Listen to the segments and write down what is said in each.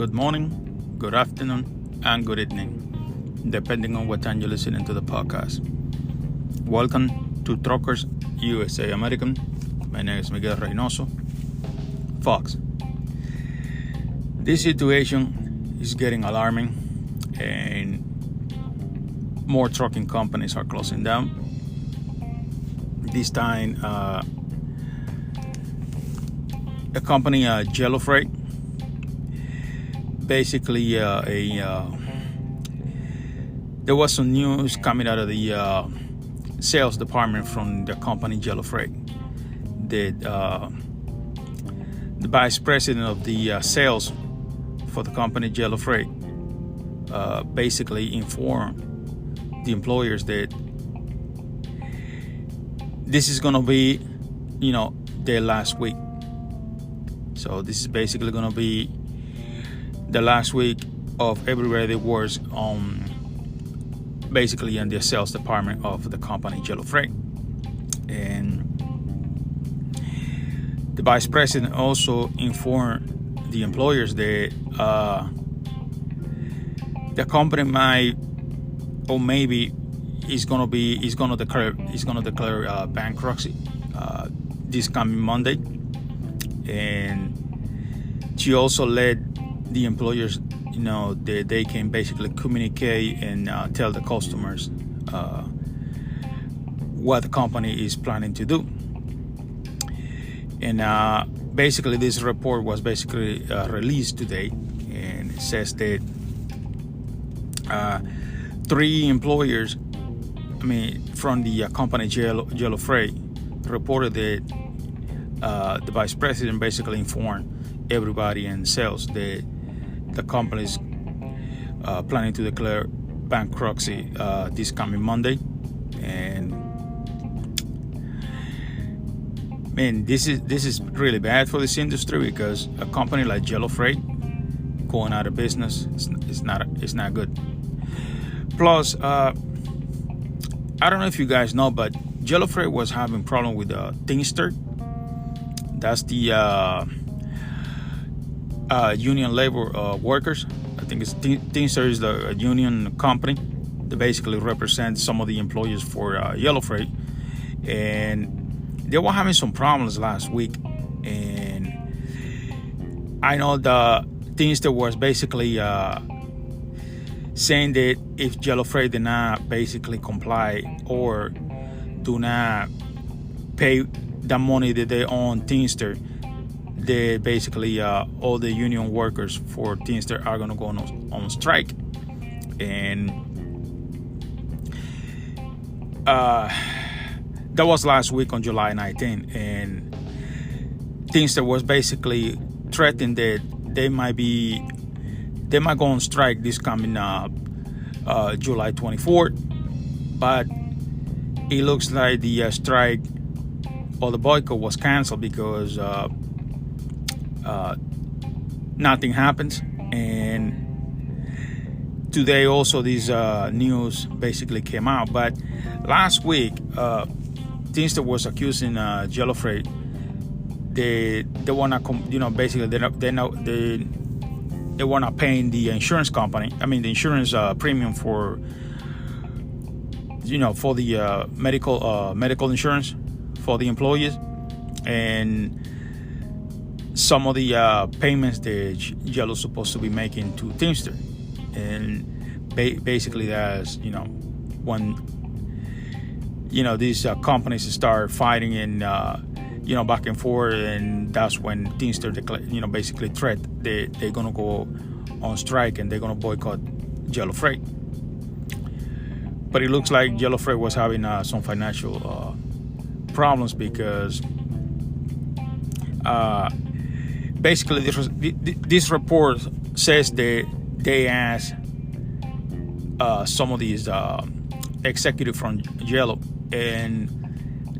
good morning, good afternoon, and good evening, depending on what time you're listening to the podcast. Welcome to Truckers USA American. My name is Miguel Reynoso. Fox. This situation is getting alarming, and more trucking companies are closing down. This time, a company, Yellow Freight, basically there was some news coming out of the sales department from the company Yellow Freight that the vice president of the sales for the company Yellow Freight basically informed the employers that this is going to be, their last week. So this is basically going to be the last week of everybody that works basically in the sales department of the company Yellow Freight. And the vice president also informed the employers that the company might, or maybe is going to declare bankruptcy this coming Monday. And she also let the employers that they can basically communicate and tell the customers what the company is planning to do. And basically this report was basically released today, and it says that 3 employers, from the company Yellow Freight, reported that the vice president basically informed everybody in sales that the company is planning to declare bankruptcy this coming Monday. And this is really bad for this industry, because a company like Yellow Freight going out of business is not good. Plus, I don't know if you guys know, but Yellow Freight was having problem with Teamster. That's the union labor workers. I think it's Teamster is the union company that basically represents some of the employers for Yellow Freight, and they were having some problems last week. And I know the Teamster was basically saying that if Yellow Freight did not basically comply or do not pay the money that they owe Teamster, they basically all the union workers for Teamster are going to go on strike. And that was last week on July 19th, and Teamster was basically threatening that they might go on strike this coming July 24th. But it looks like the strike or the boycott was canceled because nothing happens. And today also this news basically came out. But last week, Teamster was accusing Yellow Freight they were not, basically they were not paying the insurance company. The insurance premium for for the medical insurance for the employees, and some of the payments that Yellow's supposed to be making to Teamster. And basically that's when these companies start fighting and back and forth, and that's when Teamster basically threat they're gonna go on strike and they're gonna boycott Yellow Freight. But it looks like Yellow Freight was having some financial problems, because basically this report says that they asked some of these executives from Yellow, and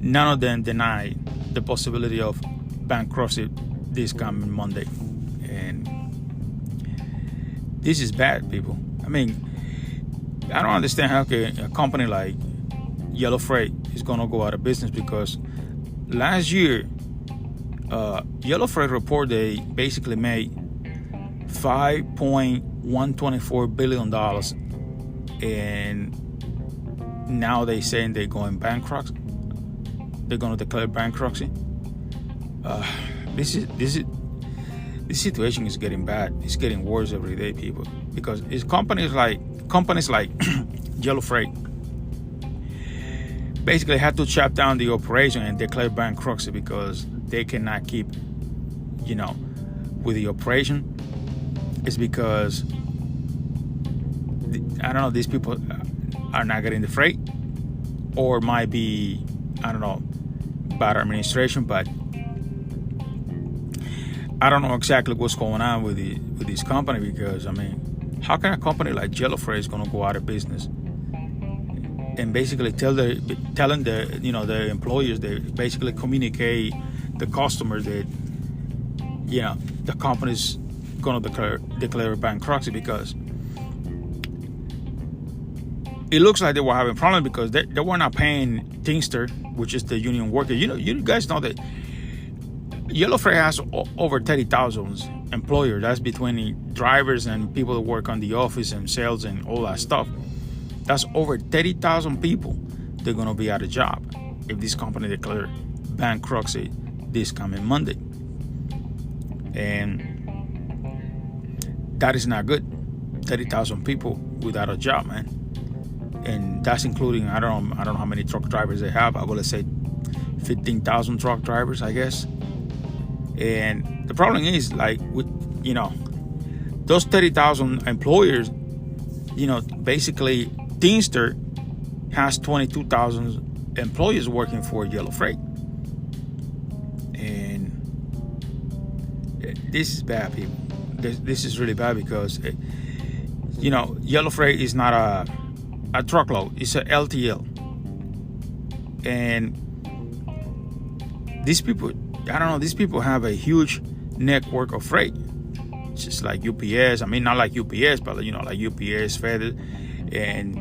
none of them denied the possibility of bankruptcy this coming Monday. And this is bad, people. I don't understand how a company like Yellow Freight is going to go out of business, because last year Yellow Freight reported they basically made $5.124 billion, and now they saying they're going bankrupt. They're going to declare bankruptcy. This situation is getting bad. It's getting worse every day, people, because it's companies like Yellow Freight basically had to shut down the operation and declare bankruptcy because they cannot keep, with the operation. It's because I don't know, these people are not getting the freight, or might be, I don't know, bad administration, but I don't know exactly what's going on with this company, because how can a company like Yellow Freight is going to go out of business and basically telling their employers, they basically communicate the customers that the company's going to declare bankruptcy, because it looks like they were having problems because they were not paying Teamster, which is the union worker. You guys know that Yellow Freight has over 30,000 employers. That's between the drivers and people that work on the office and sales and all that stuff. That's over 30,000 people. They're going to be out of job if this company declares bankruptcy this coming Monday. And that is not good. 30,000 people without a job, man. And that's including, I don't know how many truck drivers they have. I will say 15,000 truck drivers, I guess. And the problem is, those 30,000 employers, basically Teamster has 22,000 employees working for Yellow Freight. And this is bad, people. This is really bad because, Yellow Freight is not a truckload. It's a LTL. And these people, I don't know, these people have a huge network of freight. Just like UPS. Not like UPS, but like UPS, FedEx. And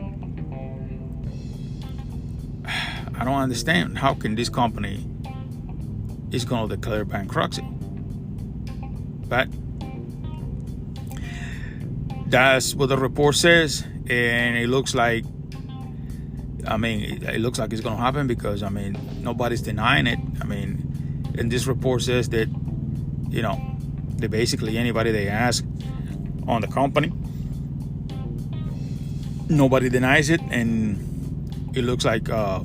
I don't understand how can this company is going to declare bankruptcy. But that's what the report says, and it looks like it looks like it's going to happen because nobody's denying it. And this report says that that basically anybody they ask on the company, nobody denies it, and it looks like a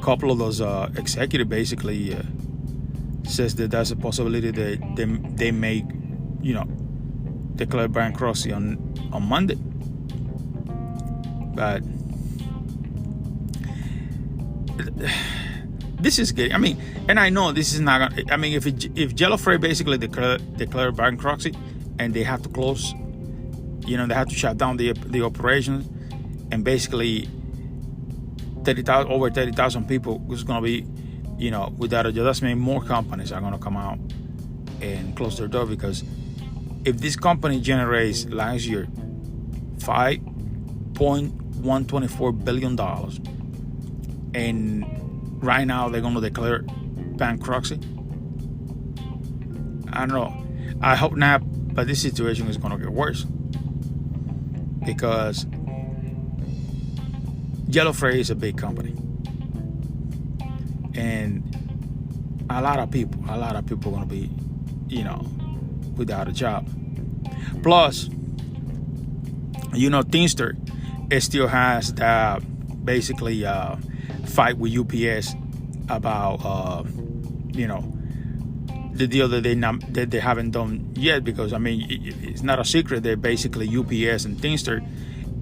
couple of those executives basically says that there's a possibility that they may declare bankruptcy on Monday. But this is good. And I know this is not gonna, if Yellow Freight basically declare bankruptcy and they have to close, they have to shut down the operations, and basically over 30,000 people is going to be, without a job. That's mean more companies are going to come out and close their door, because if this company generates last year $5.124 billion, and right now they're going to declare bankruptcy, I don't know. I hope not, but this situation is going to get worse, because Yellow Freight is a big company, and a lot of people are going to be, without a job. Plus, Teamster, it still has that basically fight with UPS about the deal that they haven't done yet, because it's not a secret that basically UPS and Teamster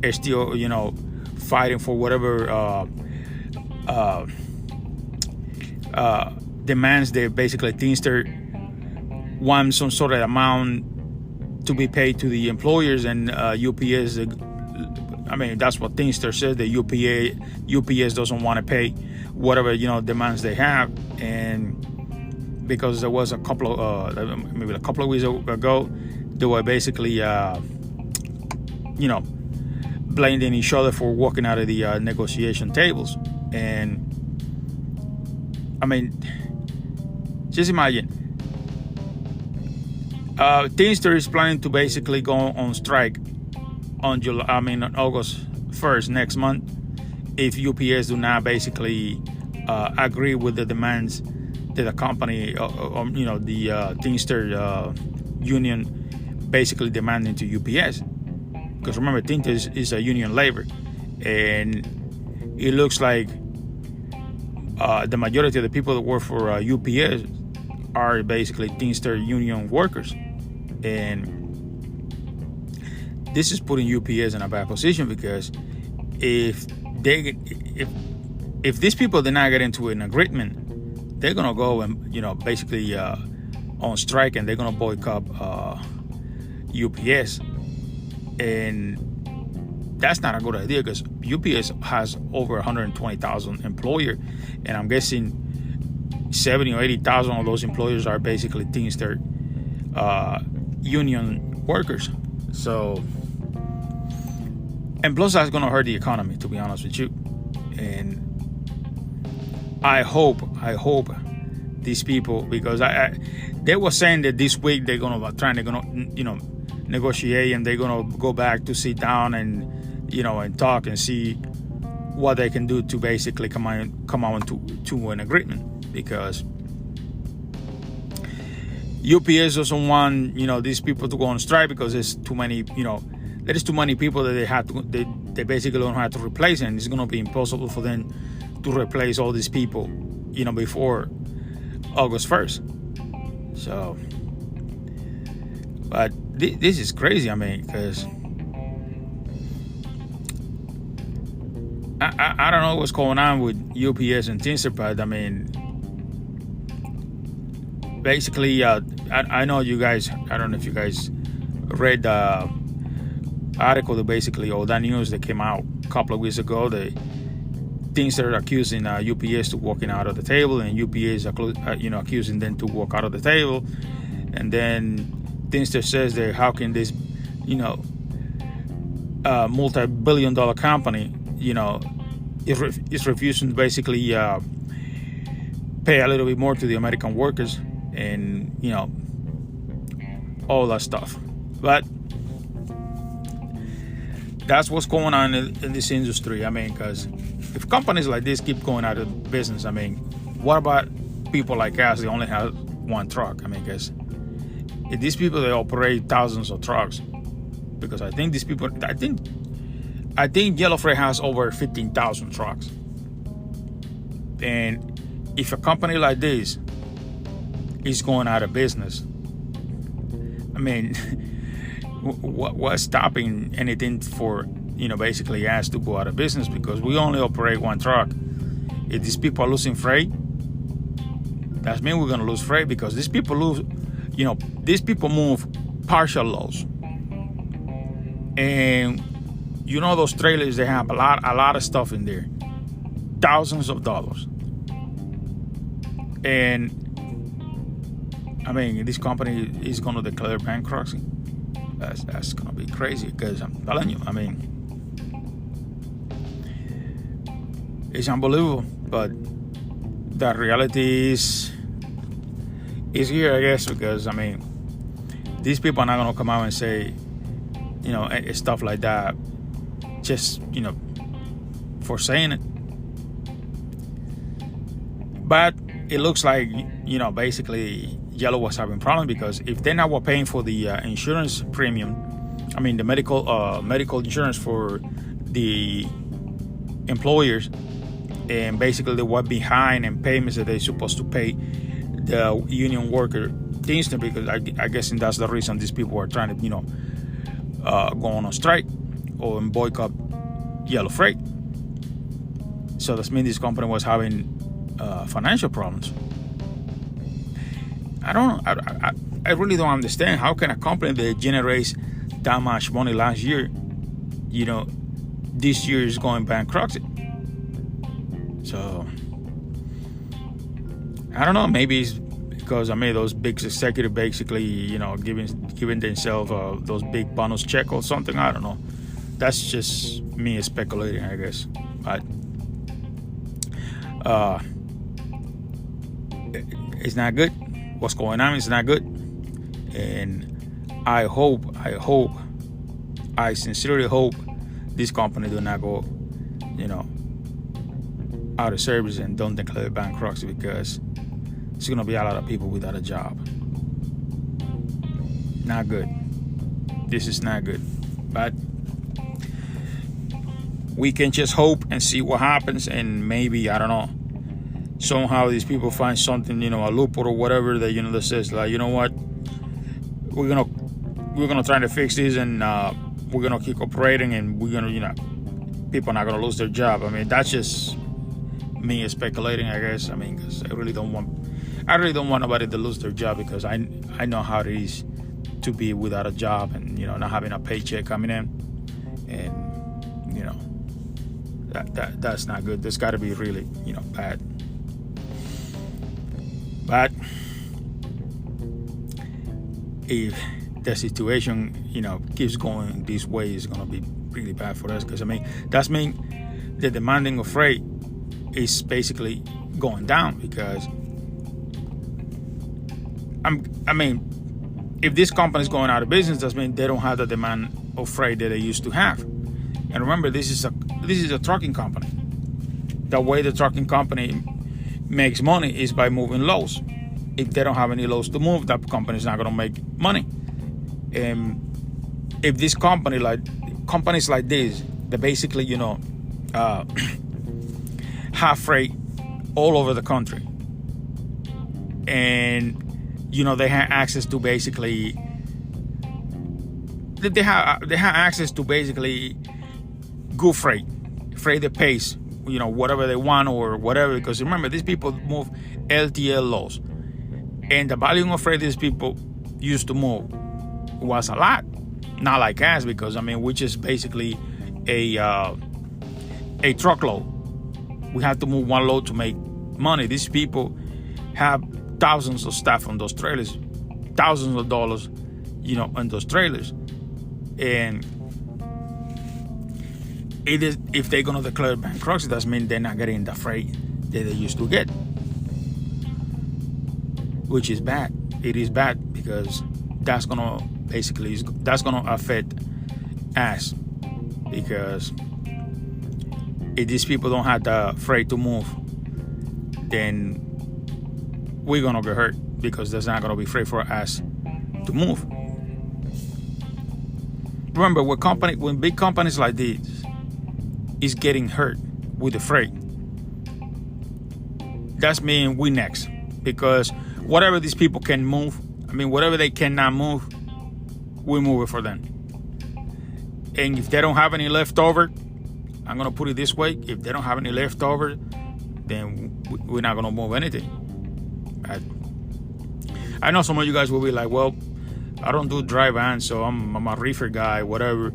are still fighting for whatever demands that basically Teamster wants some sort of amount to be paid to the employers, and UPS, that's what Teamster says, that UPS doesn't want to pay whatever demands they have. And because there was a couple of weeks ago, they were basically blaming each other for walking out of the negotiation tables. And just imagine, Teamster is planning to basically go on strike on on August 1st next month if UPS do not basically agree with the demands that the company, the Teamster union basically demanding to UPS. Because remember, Teamster is a union labor, and it looks like the majority of the people that work for UPS are basically Teamster union workers, and this is putting UPS in a bad position because if these people did not get into an agreement, they're gonna go and basically on strike, and they're gonna boycott UPS, and that's not a good idea because UPS has over 120,000 employers, and I'm guessing 70 or 80,000 of those employers are basically Teamster union workers. So, and plus that's going to hurt the economy, to be honest with you. And I hope these people, because they were saying that this week they're going to negotiate, and they're going to go back to sit down and and talk and see what they can do to basically come on to an agreement, because UPS doesn't want these people to go on strike because there's too many there's too many people that they basically don't have to replace, and it's going to be impossible for them to replace all these people before August 1st. So, but this is crazy. I mean, because I don't know what's going on with UPS and Teamster, but I mean, basically, I know you guys. I don't know if you guys read the article that basically, or that news that came out a couple of weeks ago. The Teamster accusing UPS to walking out of the table, and UPS accusing them to walk out of the table, and then Teamster says that how can this multi-billion-dollar company is refusing to basically pay a little bit more to the American workers, and all that stuff. But that's what's going on in this industry. I mean, because if companies like this keep going out of business, I mean, what about people like us? They only have one truck. I mean, because if these people, they operate thousands of trucks, because I think Yellow Freight has over 15,000 trucks. And if a company like this is going out of business, I mean, what's stopping anything for, basically us to go out of business? Because we only operate one truck. If these people are losing freight, that means we're going to lose freight, because these people move partial loads. And those trailers, they have a lot of stuff in there, thousands of dollars. And I mean, this company is going to declare bankruptcy. That's going to be crazy, because I'm telling you, I mean, it's unbelievable. But the reality is here, I guess, because I mean, these people are not going to come out and say, stuff like that, just for saying it. But it looks like basically Yellow was having problems, because if they're not paying for the insurance premium, I mean the medical insurance for the employers, and basically they were behind in payments that they're supposed to pay the union worker Teamster, because I guess that's the reason these people are trying to go on strike or boycott Yellow Freight. So that means this company was having financial problems. I really don't understand how can a company that generates that much money last year, this year is going bankrupt. So I don't know. Maybe it's because those big executives basically, giving themselves those big bonus check or something. I don't know. That's just me speculating, I guess. But it's not good. What's going on is not good. And I sincerely hope this company do not go, out of service and don't declare bankruptcy, because there's going to be a lot of people without a job. Not good. This is not good. But we can just hope and see what happens, and maybe, I don't know, somehow these people find something, a loophole or whatever that, that says, like, you know what, we're gonna try to fix this, and we're gonna keep operating, and we're gonna, people are not gonna lose their job. I mean, that's just me speculating, I guess. I mean, because I really don't want nobody to lose their job, because I know how it is to be without a job and, not having a paycheck coming in, and, that's not good. That's got to be really, bad. But if the situation, keeps going this way, it's going to be really bad for us, because, I mean, that's mean the demanding of freight is basically going down, because if this company is going out of business, that means they don't have the demand of freight that they used to have. And remember, this is a trucking company. The way the trucking company makes money is by moving loads. If they don't have any loads to move, that company is not going to make money. If this companies like this, they basically, have freight all over the country, and they have access to basically good freight that pays, whatever they want or whatever. Because remember, these people move LTL loads, and the volume of freight these people used to move was a lot. Not like us, because, which is basically a truckload. We have to move one load to make money. These people have thousands of staff on those trailers, thousands of dollars, on those trailers. And if they're going to declare bankruptcy, that means they're not getting the freight that they used to get, which is bad. It is bad, because that's going to affect us, because if these people don't have the freight to move, then we're going to get hurt, because there's not going to be freight for us to move. Remember, when big companies like this is getting hurt with the freight, that's mean we next, because whatever these people can move, whatever they cannot move, we move it for them. And if they don't have any leftover, I'm going to put it this way, if they don't have any leftover, then we're not going to move anything. I know some of you guys will be like, well, I don't do dry vans, so I'm a reefer guy, whatever.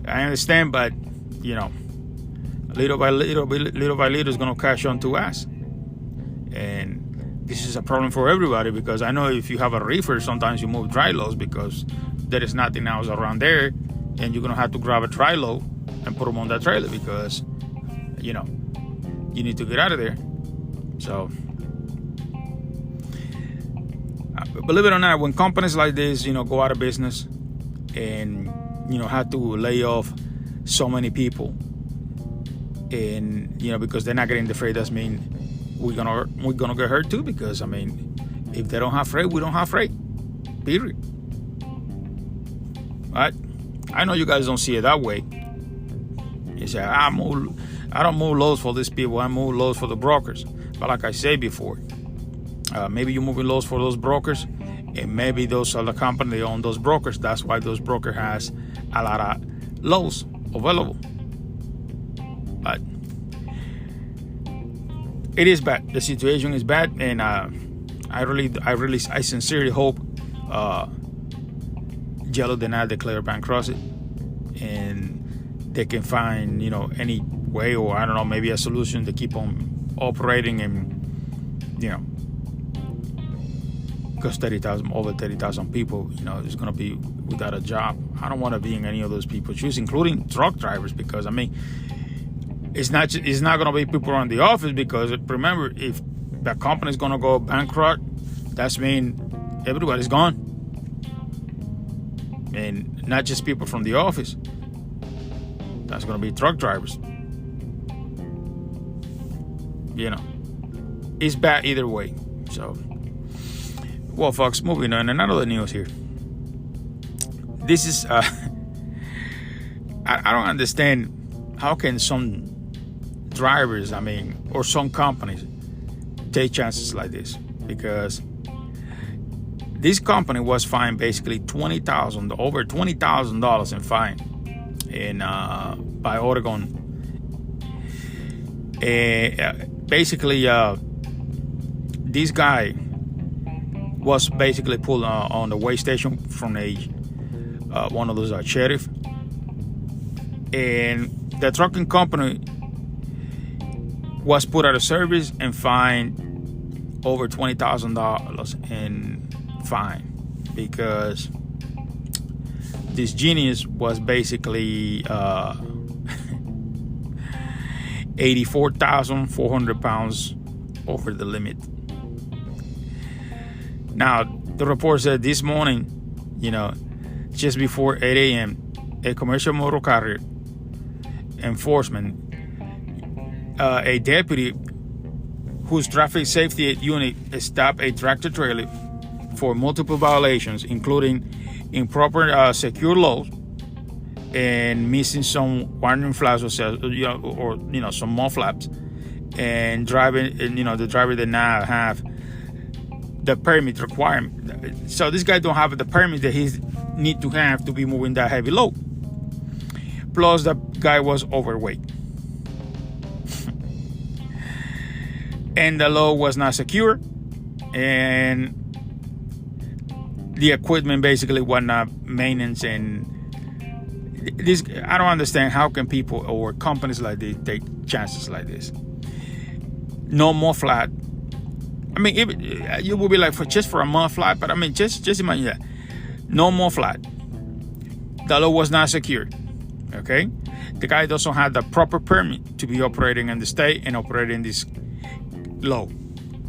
I understand, but, little by little is going to catch on to us. And this is a problem for everybody, because I know if you have a reefer, sometimes you move dry loads because there is nothing else around there, and you're going to have to grab a dry load and put them on that trailer, because, you need to get out of there. So, believe it or not, when companies like this, go out of business and, have to lay off so many people, and, because they're not getting the freight, that means we're gonna get hurt too, because, if they don't have freight, we don't have freight. Period. But I know you guys don't see it that way. You say, I don't move loads for these people, I move loads for the brokers. But like I said before, maybe you're moving loads for those brokers, and maybe those are the company that own those brokers. That's why those broker has a lot of loads available. But it is bad. The situation is bad, and I sincerely hope Jello did not declare bankruptcy, and they can find, any way, or I don't know, maybe a solution to keep on operating, and, because over 30,000 people, is going to be without a job. I don't want to be in any of those people's shoes, including truck drivers, because, it's not going to be people around the office, because remember, if the company is going to go bankrupt, that's mean everybody's gone. And not just people from the office. That's going to be truck drivers. It's bad either way. So, well, folks, moving on. Another news here. This is, I don't understand how can some drivers, or some companies take chances like this, because this company was fined basically over $20,000 in fine by Oregon. Basically, this guy was basically pulled on the weigh station from one of those sheriff, and the trucking company was put out of service and fined over $20,000 in fine, because this genius was basically 84,400 pounds over the limit. Now, the report said this morning, just before 8 a.m., a commercial motor carrier enforcement, a deputy whose traffic safety unit stopped a tractor trailer for multiple violations, including improper secure loads and missing some warning flags or some mud flaps, and driving. The driver did not have the permit requirement. So this guy don't have the permit that he need to have to be moving that heavy load. Plus, the guy was overweight. And the load was not secure, and the equipment basically was not maintenance. And this, I don't understand how can people or companies like this take chances like this. No more flat. You will be like, just for a month flat, but just imagine that. No more flat. The load was not secured. Okay, the guy doesn't have the proper permit to be operating in the state and operating this low.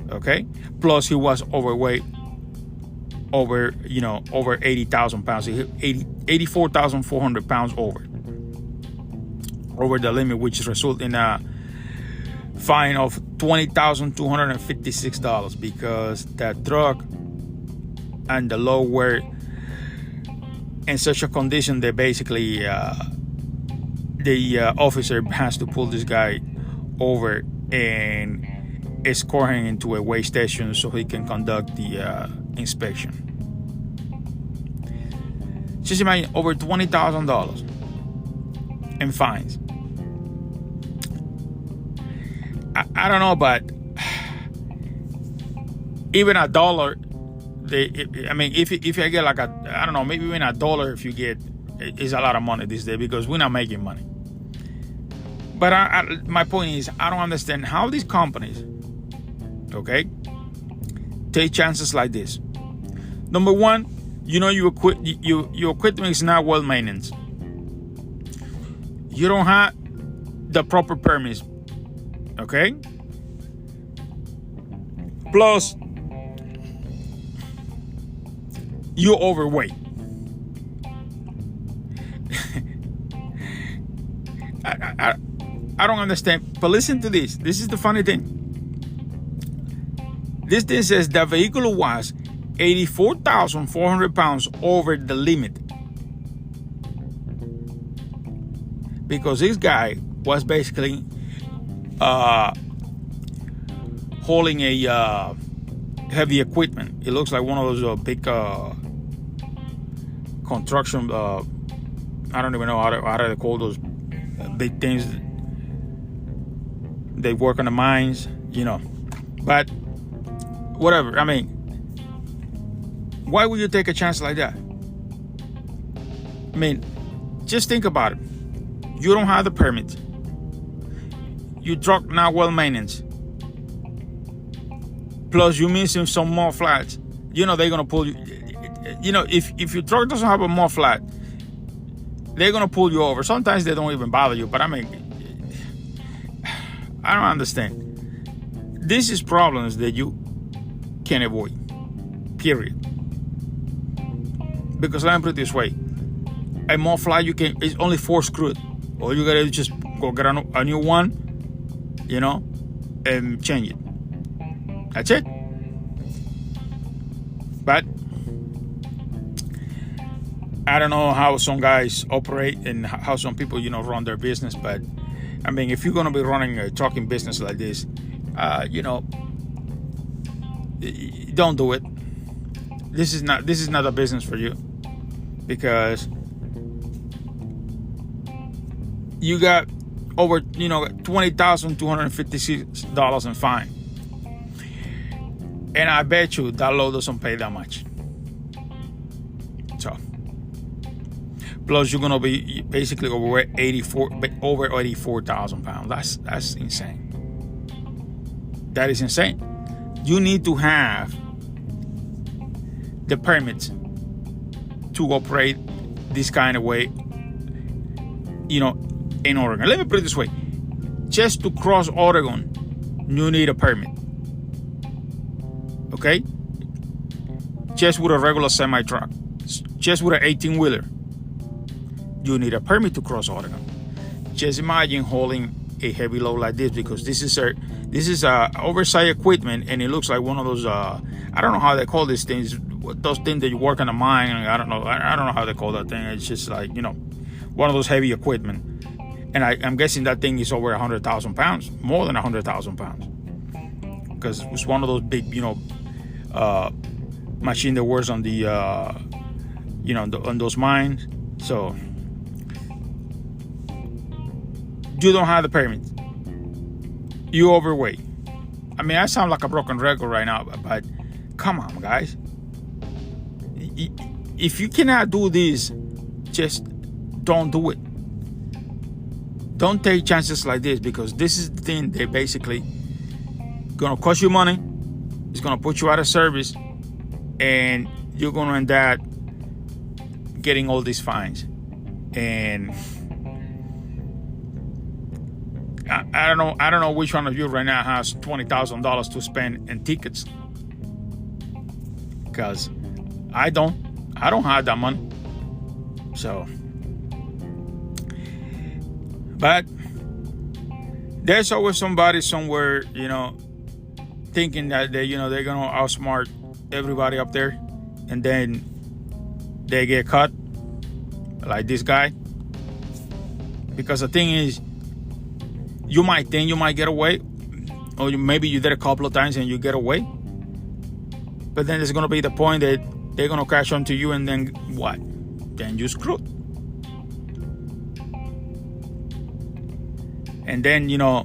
Okay, plus he was overweight, over 80,000 pounds, 84,400 pounds over the limit, which result in a fine of $20,256, because the truck and the load were in such a condition that basically the officer has to pull this guy over and escort him into a weigh station so he can conduct the inspection. Just imagine, over $20,000 in fines. I don't know, but even a dollar, if you get like maybe even a dollar, if you get, is a lot of money this day, because we're not making money. But my point is, I don't understand how these companies, okay, take chances like this. Number one, your equipment is not well maintenance. You don't have the proper permits, okay? Plus, you're overweight. I don't understand. But listen to this. This is the funny thing. This thing says the vehicle was 84,400 pounds over the limit, because this guy was basically hauling a heavy equipment. It looks like one of those big construction. I don't even know how to call those big things. They work on the mines, But whatever. Why would you take a chance like that? Just think about it. You don't have the permit. Your truck not well maintenance. Plus, you're missing some more flats. They're gonna pull you. If your truck doesn't have a more flat, they're gonna pull you over. Sometimes they don't even bother you. But I don't understand. This is problems that you can avoid. Period. Because let me put it this way: a muffler it's only 4 screws. All you gotta do is just go get a new one, and change it. That's it. But I don't know how some guys operate and how some people, run their business. But I mean, if you're gonna be running a trucking business like this, don't do it. This is not a business for you, because you got over $20,256 in fine, and I bet you that load doesn't pay that much. So plus you're gonna be basically over 84,000 pounds. That's insane. That is insane. You need to have the permit to operate this kind of way, in Oregon. Let me put it this way. Just to cross Oregon, you need a permit. Okay? Just with a regular semi-truck, just with an 18-wheeler, you need a permit to cross Oregon. Just imagine hauling a heavy load like this, because this is oversized equipment, and it looks like one of those I don't know how they call these things, those things that you work in a mine. I don't know how they call that thing. It's just like, one of those heavy equipment, and I'm guessing that thing is over 100,000 pounds, more than 100,000 pounds, because it's one of those big machine that works on the on those mines. So you don't have the permit, you overweight. I mean, I sound like a broken record right now, but come on, guys. If you cannot do this, just don't do it. Don't take chances like this, because this is the thing that basically gonna cost you money. It's gonna put you out of service, and you're gonna end up getting all these fines. And I don't know which one of you right now has $20,000 to spend in tickets, because I don't have that money. So, but there's always somebody somewhere, thinking that they're gonna outsmart everybody up there, and then they get caught, like this guy. Because the thing is, you might think you might get away, or maybe you did a couple of times and you get away, but then there's gonna be the point that they're gonna crash onto you, and then what? Then you screwed. And then you're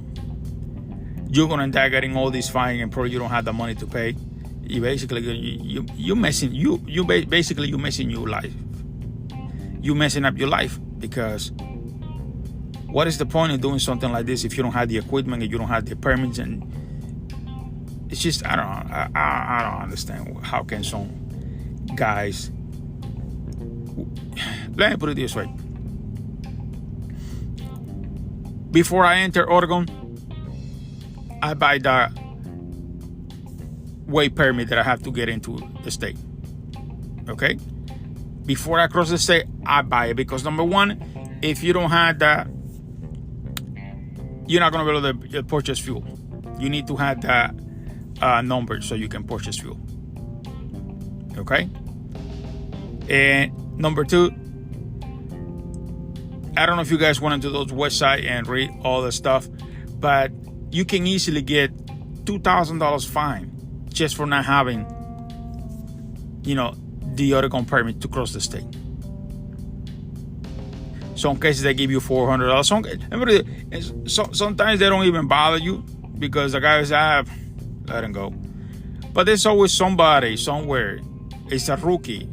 gonna end up getting all this fine, and probably you don't have the money to pay. You basically you messing your life. You messing up your life, because what is the point of doing something like this if you don't have the equipment and you don't have the permits? And it's just, I don't understand how can some guys. Let me put it this way. Before I enter Oregon, I buy the weight permit that I have to get into the state. Okay? Before I cross the state, I buy it, because number one, if you don't have that, you're not going to be able to purchase fuel. You need to have that number so you can purchase fuel. Okay? And number two, I don't know if you guys went into those websites and read all the stuff, but you can easily get $2,000 fine just for not having, the Oregon permit to cross the state. Some cases they give you $400. Sometimes they don't even bother you, because the guys let them go. But there's always somebody somewhere. It's a rookie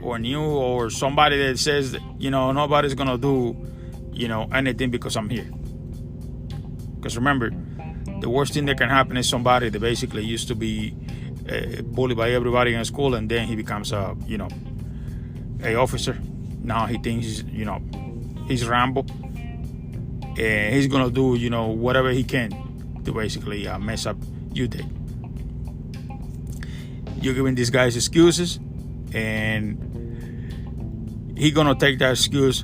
or new, or somebody that says that, nobody's gonna do anything because I'm here. Because remember, the worst thing that can happen is somebody that basically used to be bullied by everybody in school, and then he becomes a officer. Now he thinks he's Rambo, and he's gonna do whatever he can to basically mess up your day. You're giving these guys excuses, and he gonna take that excuse,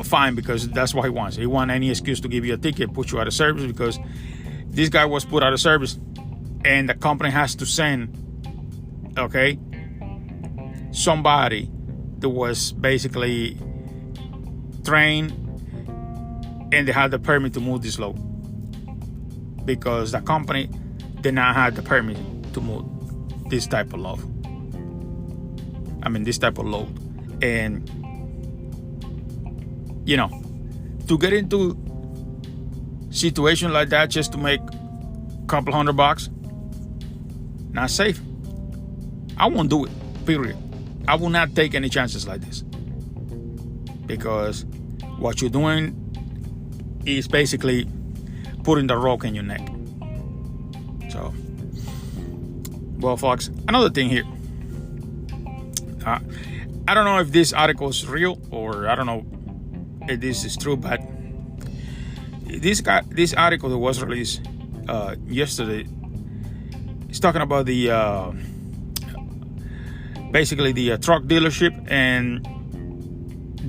fine, because that's what he wants. He wants any excuse to give you a ticket, put you out of service, because this guy was put out of service, and the company has to send, somebody that was basically trained and they had the permit to move this load, because the company did not have the permit to move this type of load. This type of load. And to get into situation like that just to make a couple $100, not safe. I won't do it, period. I will not take any chances like this, because what you're doing is basically putting the rope in your neck. So, well, folks, another thing here. I don't know if this article is real, or I don't know if this is true, but this article that was released yesterday is talking about the basically the truck dealership and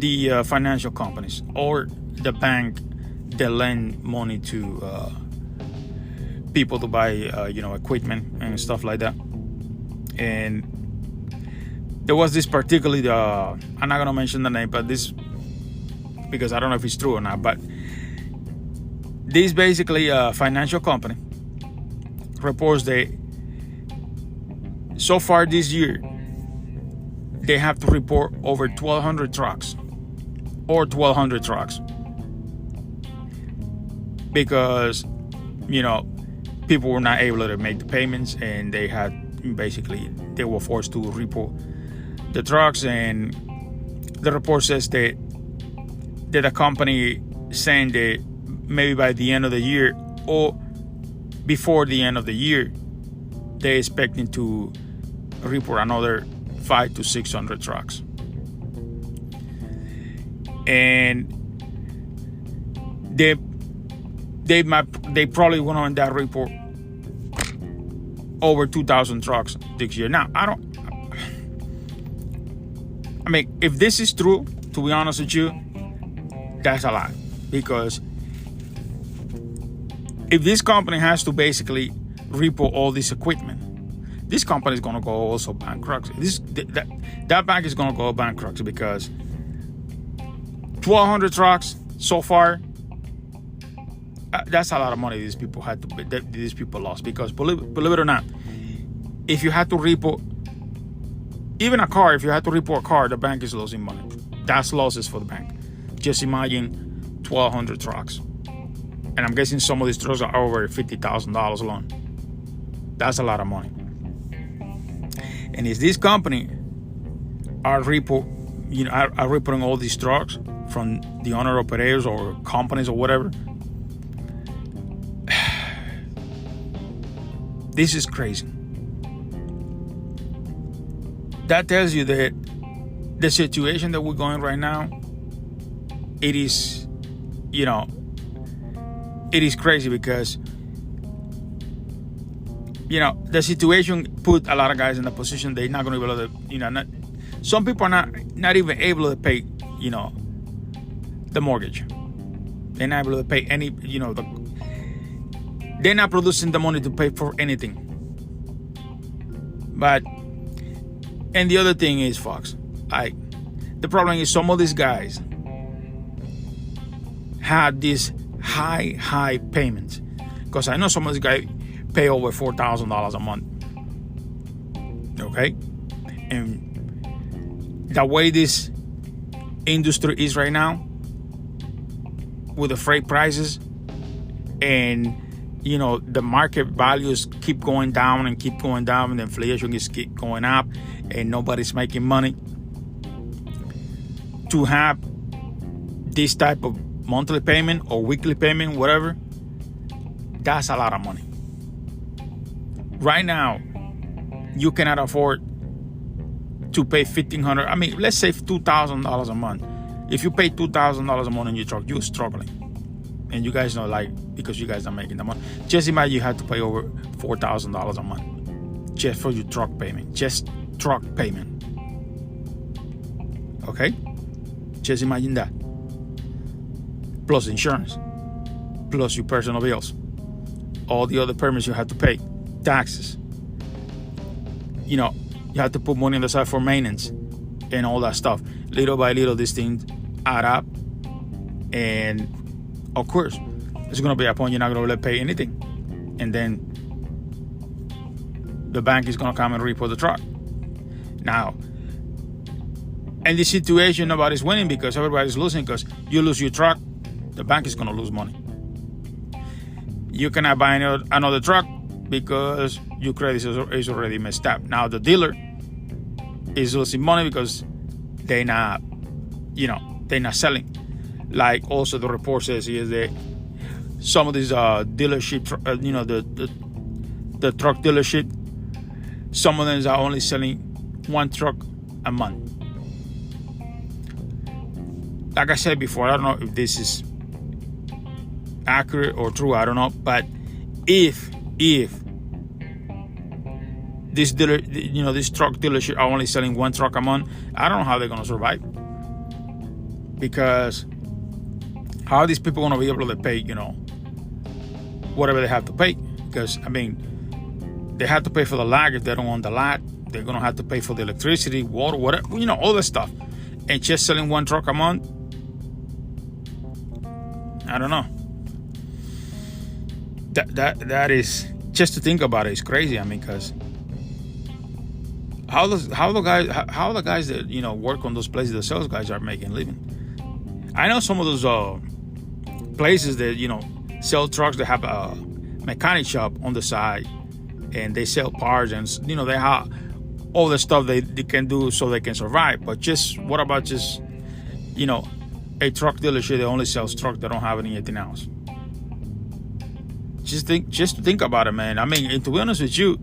the financial companies, or the bank that lend money to people to buy equipment and stuff like that. And there was this particularly I'm not gonna mention the name, but this, because I don't know if it's true or not, but this basically financial company reports that so far this year they have to report over 1,200 trucks, because people were not able to make the payments, and they were forced to report the trucks. And the report says that the company saying that maybe by the end of the year or before the end of the year, they're expecting to report another 500 to 600 trucks. And they probably went on that report over 2,000 trucks this year. Now, if this is true, to be honest with you, that's a lot. Because if this company has to basically report all this equipment, this company is going to go also bankrupt. That bank is going to go bankrupt, because 1,200 trucks so far, that's a lot of money these people lost. Because believe it or not, if you had to report even a car, if you had to report a car, the bank is losing money. That's losses for the bank. Just imagine 1,200 trucks. And I'm guessing some of these trucks are over $50,000 alone. That's a lot of money. And if this company are reporting all these trucks from the owner operators or companies or whatever, this is crazy. That tells you that the situation that we're going right now, it is crazy, because the situation put a lot of guys in a position they're not going to be able to, some people are not even able to pay, the mortgage. They're not able to pay any, they're not producing the money to pay for anything. And the other thing is, Fox, the problem is some of these guys had these high payments, because I know some of these guys pay over $4,000 a month. Okay, and the way this industry is right now, with the freight prices, and the market values keep going down, and the inflation is keep going up, and nobody's making money. To have this type of monthly payment or weekly payment, whatever, that's a lot of money. Right now, you cannot afford to pay $1,500. Let's say $2,000 a month. If you pay $2,000 a month in your truck, you're struggling. And you guys know, because you guys are making the money. Just imagine you had to pay over $4,000 a month just for your truck payment. Just truck payment. Okay? Just imagine that. Plus insurance. Plus your personal bills. All the other permits you have to pay. Taxes. You know, you have to put money on the side for maintenance and all that stuff. Little by little, these things add up. And of course, it's going to be a point you're not going to pay anything. And then the bank is going to come and repo the truck. Now, in this situation, nobody's winning because everybody's losing, because you lose your truck, the bank is going to lose money. You cannot buy another truck because your credit is already messed up. Now, the dealer is losing money because they're not selling. Like also the report says is that some of these dealership, the truck dealership, some of them are only selling one truck a month. Like I said before, I don't know if this is accurate or true, I don't know, but if this dealer, this truck dealership are only selling one truck a month, I don't know how they're going to survive. Because how are these people going to be able to pay, whatever they have to pay? Because, they have to pay for the lot if they don't own the lot. They're going to have to pay for the electricity, water, whatever, all that stuff. And just selling one truck a month, I don't know. That is, just to think about it, is crazy. Because how the guys that work on those places, the sales guys, are making a living. I know some of those places that sell trucks that have a mechanic shop on the side, and they sell parts, and they have all the stuff they can do so they can survive. But what about a truck dealership that only sells trucks, that don't have anything else? Just to think about it, man. And to be honest with you,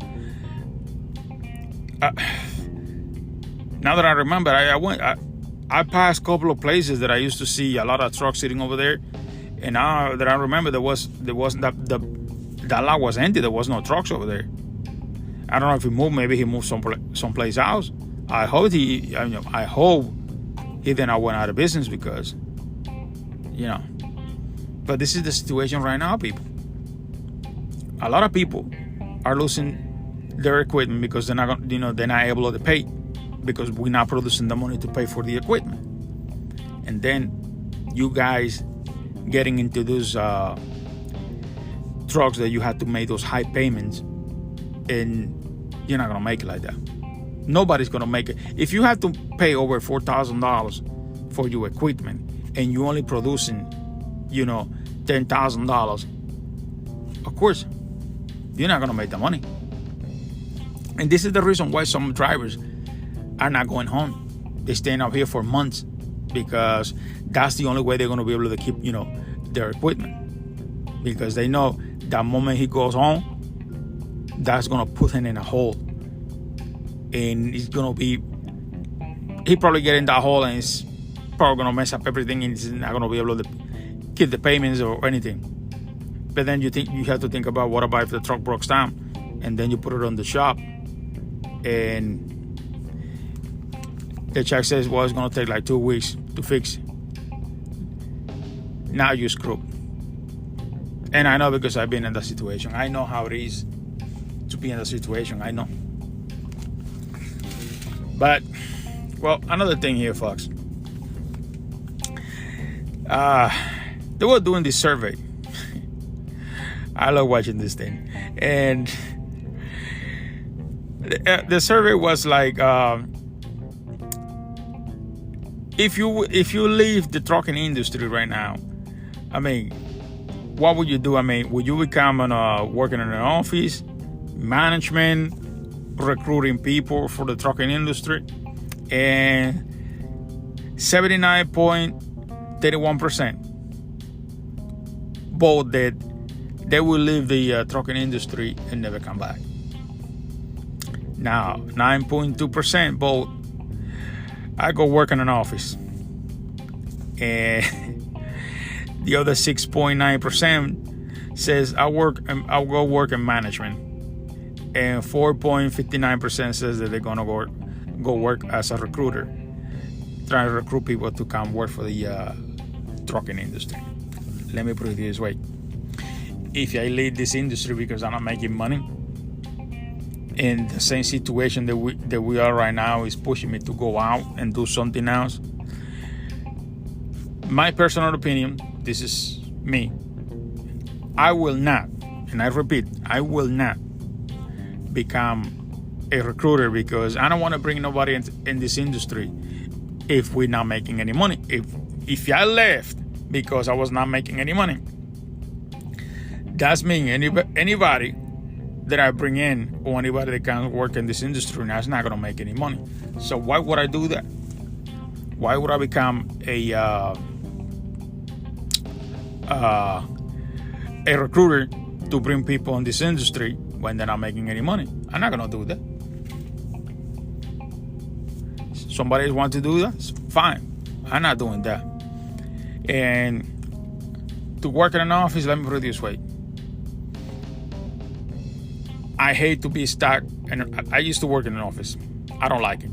now that I remember, I passed a couple of places that I used to see a lot of trucks sitting over there, and now that I remember, there wasn't that lot was empty. There was no trucks over there. I don't know if he moved. Maybe he moved someplace else. I hope he then went out of business, because But this is the situation right now, people. A lot of people are losing their equipment because they're not able to pay, because we're not producing the money to pay for the equipment. And then you guys getting into those trucks that you have to make those high payments, and you're not gonna make it like that. Nobody's gonna make it. If you have to pay over $4,000 for your equipment and you're only producing, $10,000, of course, you're not gonna make the money. And this is the reason why some drivers are not going home. They're staying out here for months, because that's the only way they're gonna be able to keep, their equipment. Because they know that moment he goes home, that's gonna put him in a hole, and he probably get in that hole, and it's probably gonna mess up everything, and he's not gonna be able to keep the payments or anything. But then you have to think about, what about if the truck breaks down, and then you put it on the shop, and the check says, well, it's gonna take like 2 weeks to fix it. Now you're screwed. And I know, because I've been in that situation. I know how it is to be in that situation. I know. But, well, another thing here, folks. They were doing this survey. I love watching this thing. And the survey was like, if you leave the trucking industry right now, what would you do? Would you become working in an office, management, recruiting people for the trucking industry? And 79.31% vote that they will leave the trucking industry and never come back. Now, 9.2% vote, I go work in an office. And the other 6.9% says I'll go work in management. And 4.59% says that they're gonna go work as a recruiter, trying to recruit people to come work for the trucking industry. Let me put it this way. If I leave this industry because I'm not making money, and the same situation that we are right now is pushing me to go out and do something else, my personal opinion, this is me, I will not, and I repeat, I will not become a recruiter, because I don't want to bring nobody in this industry if we're not making any money. If I left because I was not making any money, that's mean anybody that I bring in, or anybody that can work in this industry now, is not going to make any money. So why would I do that? Why would I become a recruiter to bring people in this industry when they're not making any money? I'm not going to do that. Somebody wants to do that, fine. I'm not doing that. And to work in an office, let me put it this way. I hate to be stuck, and I used to work in an office. I don't like it.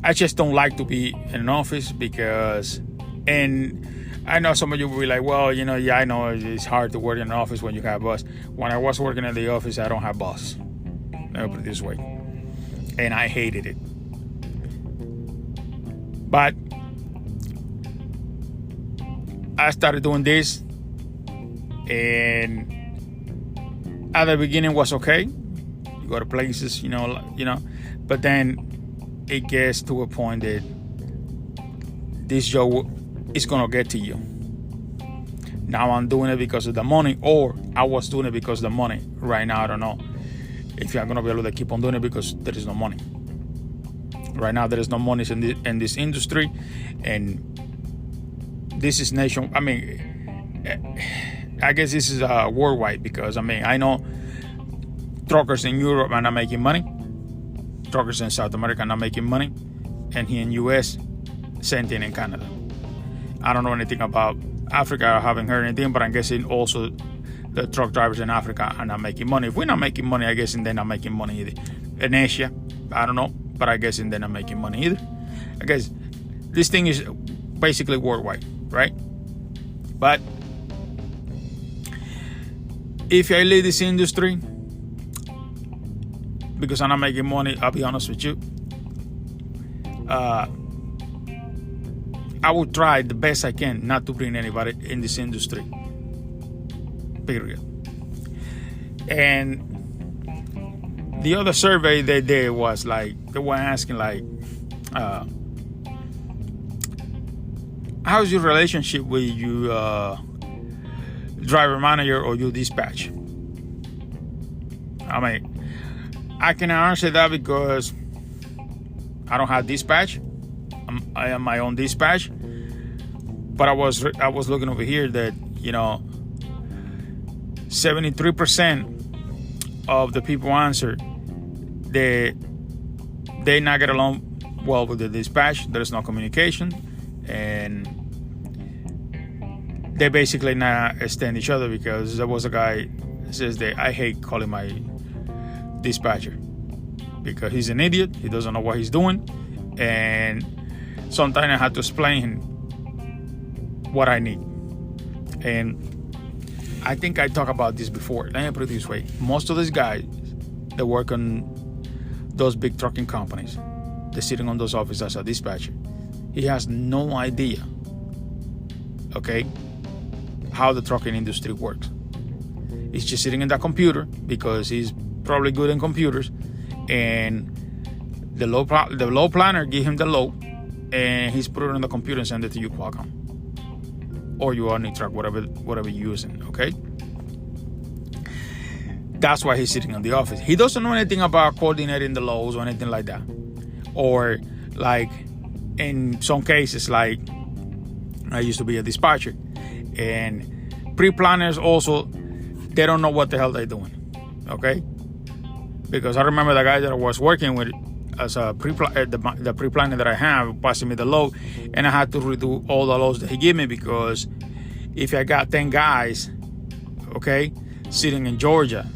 I just don't like to be in an office because, and I know some of you will be like, well, yeah, I know it's hard to work in an office when you have a boss. When I was working in the office, I don't have boss. Let me put it this way. And I hated it. But I started doing this, and at the beginning was okay. You go to places, but then it gets to a point that this job is gonna get to you. Now I'm doing it because of the money, or I was doing it because of the money. Right now, I don't know if I'm gonna be able to keep on doing it because there is no money. Right now, there is no money in this industry, and this is nation. I guess this is worldwide, because I know truckers in Europe are not making money, truckers in South America are not making money, and here in US, same thing in Canada. I don't know anything about Africa. I haven't heard anything, but I'm guessing also the truck drivers in Africa are not making money. If we're not making money, I guess they're not making money either. In Asia, I don't know, but I guess they're not making money either. I guess this thing is basically worldwide, right? But if I leave this industry because I'm not making money, I'll be honest with you, I will try the best I can not to bring anybody in this industry. Period. And the other survey they did was like, they were asking like, how's your relationship with your driver manager or your dispatch? I can answer that because I don't have dispatch. I am my own dispatch. But I was looking over here that 73% of the people answered they not get along well with the dispatch. There is no communication, and they basically not stand each other, because there was a guy that says that I hate calling my dispatcher because he's an idiot. He doesn't know what he's doing, and sometimes I had to explain what I need. And I think I talked about this before. Let me put it this way. Most of these guys that work on those big trucking companies, they're sitting on those offices as a dispatcher. He has no idea, okay, how the trucking industry works. He's just sitting in that computer because he's probably good in computers, and the load planner give him the load, and he's put it on the computer and send it to you, Qualcomm, or your only truck, whatever you're using, okay? That's why he's sitting in the office. He doesn't know anything about coordinating the loads or anything like that. Or like in some cases, like I used to be a dispatcher, and pre-planners also, they don't know what the hell they're doing, okay? Because I remember the guy that I was working with as a the pre-planner that I have passing me the load, and I had to redo all the loads that he gave me, because if I got 10 guys, okay, sitting in Georgia,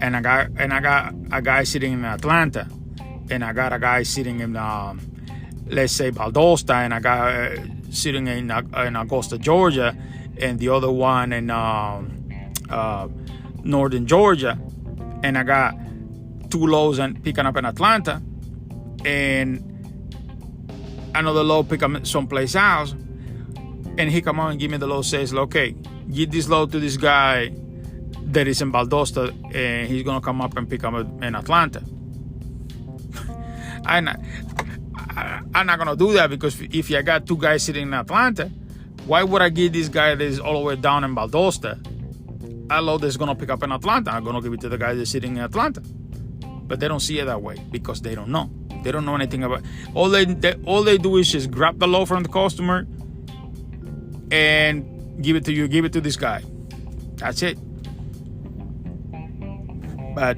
and I got a guy sitting in Atlanta, and I got a guy sitting in let's say Valdosta, and I got sitting in Augusta, Georgia, and the other one in northern Georgia, and I got two loads and picking up in Atlanta, and another load pick up someplace else, and he come on and give me the load, says, okay, give this load to this guy that is in Valdosta, and he's gonna come up and pick up in Atlanta. I'm not gonna do that, because if I got two guys sitting in Atlanta, why would I give this guy that is all the way down in Valdosta a load that's gonna pick up in Atlanta? I'm gonna give it to the guy that's sitting in Atlanta. But they don't see it that way, because they don't know. They don't know anything about it. All they do is just grab the load from the customer and give it to you, give it to this guy. That's it. But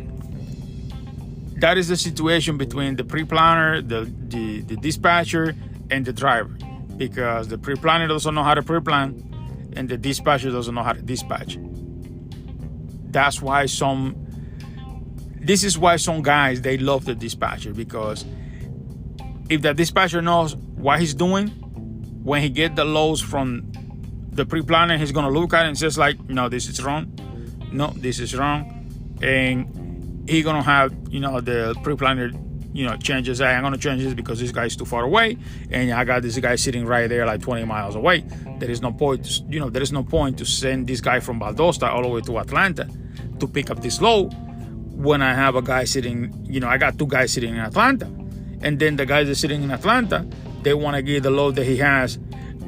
that is the situation between the pre-planner, the dispatcher, and the driver. Because the pre-planner doesn't know how to pre-plan, and the dispatcher doesn't know how to dispatch. This is why some guys, they love the dispatcher, because if the dispatcher knows what he's doing, when he get the loads from the pre-planner, he's gonna look at it and says like, no, this is wrong. No, this is wrong. And he gonna have, the pre-planner, changes. Hey, I'm gonna change this because this guy's too far away, and I got this guy sitting right there like 20 miles away. There is no point, to send this guy from Valdosta all the way to Atlanta to pick up this load when I have a guy sitting, I got two guys sitting in Atlanta. And then the guys that are sitting in Atlanta, they want to give the load that he has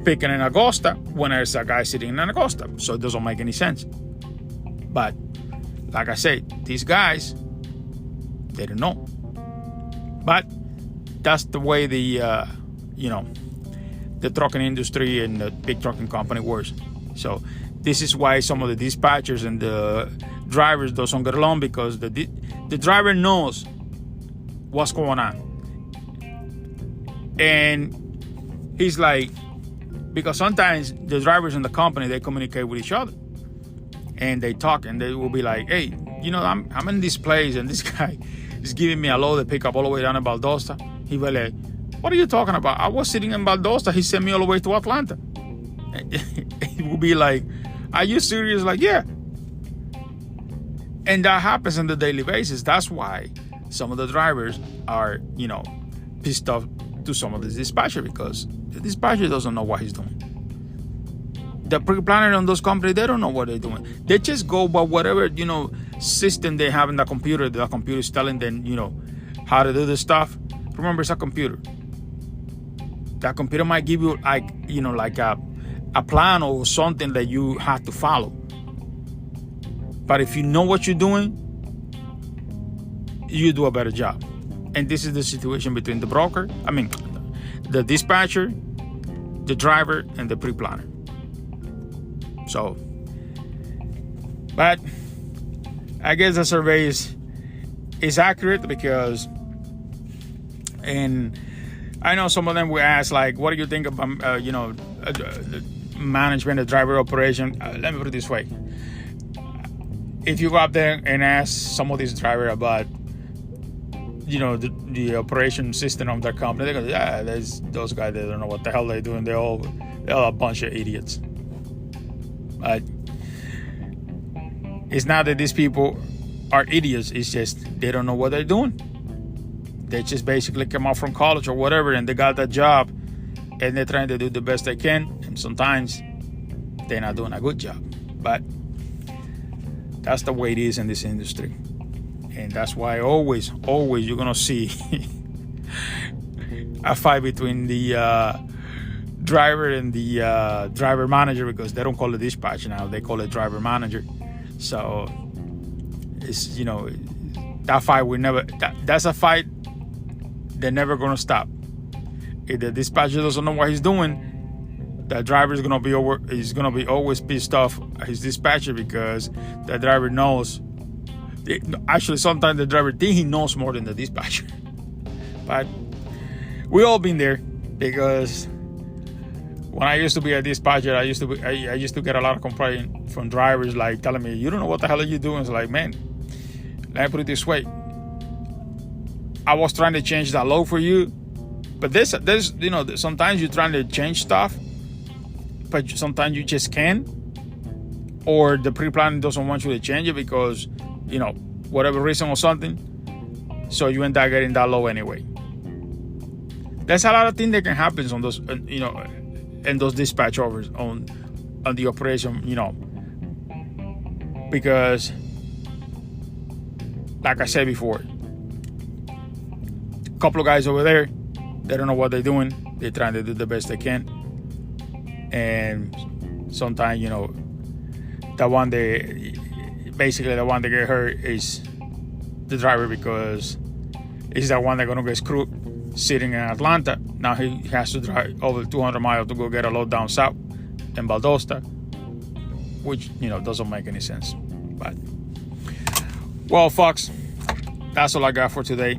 picking in Augusta when there's a guy sitting in Augusta. So it doesn't make any sense. But like I said, these guys, they don't know. But that's the way the trucking industry and the big trucking company works. So this is why some of the dispatchers and the drivers doesn't get along, because the driver knows what's going on. And he's like, because sometimes the drivers in the company, they communicate with each other. And they talk, and they will be like, hey, I'm in this place, and this guy is giving me a load to pick up all the way down in Valdosta. He will like, what are you talking about? I was sitting in Valdosta. He sent me all the way to Atlanta. He will be like, are you serious? Like, yeah. And that happens on the daily basis. That's why some of the drivers are, pissed off to some of the dispatcher, because the dispatcher doesn't know what he's doing. The pre-planner on those companies, they don't know what they're doing. They just go by whatever, system they have in the computer. The computer is telling them, how to do the stuff. Remember, it's a computer. That computer might give you like a plan or something that you have to follow. But if you know what you're doing, you do a better job. And this is the situation between the dispatcher, the driver, and the pre-planner. So, but I guess the survey is accurate, because, and I know some of them will ask, like, what do you think about, the management, the driver operation? Let me put it this way. If you go up there and ask some of these drivers about, the operation system of their company, they go, yeah, there's those guys, they don't know what the hell they're doing. They're all a bunch of idiots. But it's not that these people are idiots. It's just they don't know what they're doing. They just basically come out from college or whatever, and they got that job, and they're trying to do the best they can. And sometimes they're not doing a good job. But that's the way it is in this industry. And that's why always you're going to see a fight between the driver and the driver manager, because they don't call it dispatch now. They call it driver manager. So it's, that fight will never, that's a fight they're never going to stop. If the dispatcher doesn't know what he's doing, the driver is going to be always pissed off at his dispatcher, because the driver knows. Actually, sometimes the driver thinks he knows more than the dispatcher. But we all been there, because when I used to be a dispatcher, I used to get a lot of complaint from drivers, like telling me, you don't know what the hell are you doing. It's like, man, let me put it this way. I was trying to change that law for you, but there's sometimes you're trying to change stuff, but sometimes you just can't, or the pre-planning doesn't want you to change it because, whatever reason or something, so you end up getting that law anyway. There's a lot of things that can happen on those, in those dispatch overs on the operation, because, like I said before, a couple of guys over there, they don't know what they're doing. They're trying to do the best they can, and sometimes, the one that get hurt is the driver, because he's the one that's gonna get screwed sitting in Atlanta. Now he has to drive over 200 miles to go get a load down south in Valdosta, which doesn't make any sense. But well, folks, that's all I got for today.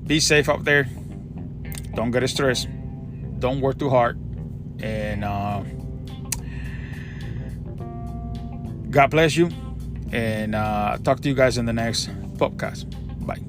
Be safe out there. Don't get stressed. Don't work too hard, and God bless you. And talk to you guys in the next podcast. Bye.